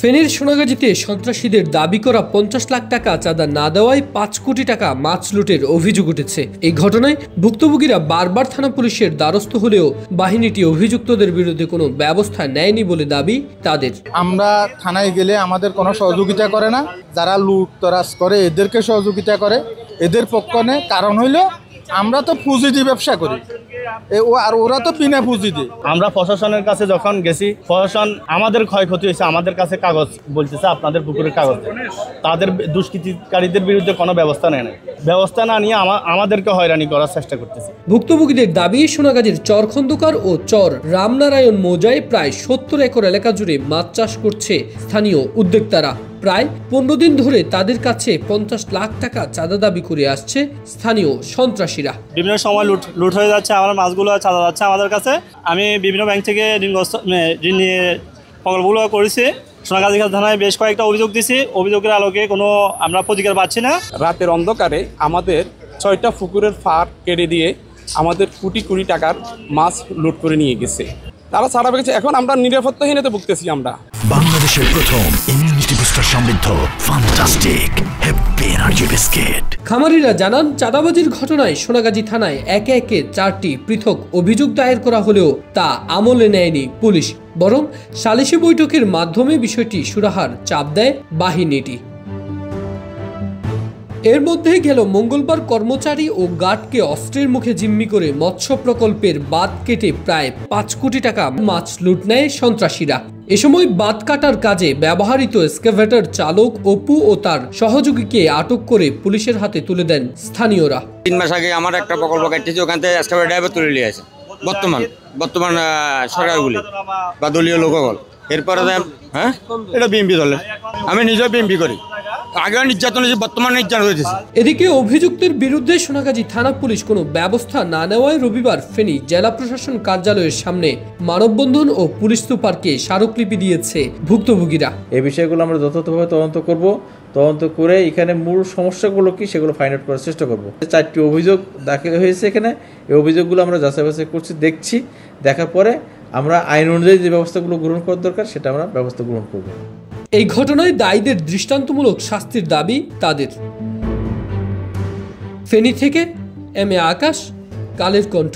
ফেনীর সোনাগাজীতে সন্ত্রাসীদের দাবি করা 50 লাখ টাকা চাঁদা না দেওয়ায় 5 কোটি টাকা মাছ লুটের অভিযোগ উঠেছে। এই ঘটনায় ভুক্তভোগীরা বারবার থানা পুলিশের দ্বারস্থ হলেও বাহিনীটি অভিযুক্তদের বিরুদ্ধে কোনো ব্যবস্থা নেয়নি বলে দাবি তাদের। আমরা থানায় গেলে আমাদের কোনো সহযোগিতা করে না, যারা লুটতরাজ করে এদেরকে সহযোগিতা করে, এদের পক্ষ নেই। কারণ হইল আমরা তো পুঁজি দিয়ে ব্যবসা করি, আর ওরা তো বিনা পুঁজি দিয়ে। আমরা প্রশাসনের কাছে যখন গেছি, প্রশাসন আমাদের ক্ষয়ক্ষতি হয়েছে, আমাদের কাছে কাগজ বলতেছে আপনাদের পুকুরের কাগজ, তাদের দুষ্কৃতিকারীদের বিরুদ্ধে কোনো ব্যবস্থা নেয় না। ব্যবস্থা না নিয়ে আমাদেরকে হয়রানি করার চেষ্টা করতেছে। ভুক্তভোগীদের দাবি সোনাগাজীর চর খন্দকার ও চর রামনারায়ণ মৌজায় প্রায় 70 একর এলাকা জুড়ে মাছ চাষ করছে স্থানীয় উদ্যোক্তারা। প্রায় 15 দিন ধরে তাদের কাছে 50 লাখ টাকা চাঁদা দাবি করে আসছে স্থানীয় সন্ত্রাসীরা। বিভিন্ন সময় লুট হয়ে যাচ্ছে, আমার মাছগুলো চাঁদা যাচ্ছে আমাদের কাছে। আমি বিভিন্ন ব্যাংক থেকে ঋণ নিয়ে প্রকল্পগুলো করেছি। সোনাগাজী থানায় বেশ কয়েকটা অভিযোগ দিছি, অভিযোগের আলোকে কোনো আমরা প্রতিকার পাচ্ছি না। রাতের অন্ধকারে আমাদের 6টা পুকুরের ফাঁক কেটে দিয়ে আমাদের কোটি কোটি টাকার মাছ লুট করে নিয়ে গেছে। তারা ছাড়া পেয়েছে, এখন আমরা নিরাপত্তাহীনতা ভুগতেছি। আমরা বাংলাদেশের প্রথম ইমিউনিটি বুস্টার সমৃদ্ধ ফ্যান্টাস্টিক হ্যাপি এনার্জি বিস্কিট। খামারিরা জানান, চাঁদাবাজির ঘটনায় সোনাগাজী থানায় একে একে 4টি পৃথক অভিযোগ দায়ের করা হলেও তা আমলে নেয়নি পুলিশ, বরং সালিশি বৈঠকের মাধ্যমে বিষয়টি সুরাহার চাপ দেয় বাহিনীটি। এর মধ্যে গেল মঙ্গলবার কর্মচারী ও গার্ডকে অস্ত্রের মুখে জিম্মি করে মৎস্য প্রকল্পের বাঁধ কেটে প্রায় 5 কোটি টাকা মাছ লুট নেয় সন্ত্রাসীরা। এ সময় বাঁধ কাটার কাজে ব্যবহৃত এক্সকাভেটর চালক অপু ও তার সহযোগীকে আটক করে পুলিশের হাতে তুলে দেন স্থানীয়রা। 3 মাস আগে আমার একটা প্রকল্প কাটতেছি, ওখান থেকে এক্সকাভেটর ড্রাইভার তুলে নিয়ে আসে বর্তমান সরকারগুলি বা দলীয় লোকগণ। এরপরে হ্যাঁ, এটা বিএমপি দলের, আমি নিজেও বিএমপি করি। আগে নির্যাতন হয়েছে, বর্তমানে নির্যাতন হয়েছে। এদিকে অভিযুক্তের বিরুদ্ধে সোনাগাজী থানা পুলিশ কোনো ব্যবস্থা না নেওয়ায় রবিবার ফেনী জেলা প্রশাসন কার্যালয়ের সামনে মানববন্ধন ও পুলিশ সুপারকে স্মারকলিপি দিয়েছে ভুক্তভোগীরা। এই বিষয়গুলো আমরা যথাযথভাবে তদন্ত করব, তদন্ত করে এখানে মূল সমস্যাগুলো কি সেগুলো ফাইন্ড আউট করার চেষ্টা করব। 4টি অভিযোগ দাখিল হয়েছে এখানে, এই অভিযোগগুলো আমরা যাচাই বাছাই করছি, দেখছি, দেখার পরে আমরা আইন অনুযায়ী যে ব্যবস্থাগুলো গ্রহণ করার দরকার সেটা আমরা ব্যবস্থা গ্রহণ করব। এই ঘটনায় দায়ীদের দৃষ্টান্তমূলক শাস্তির দাবি তাদের। ফেনী থেকে M A Akash, Kaler Kantho.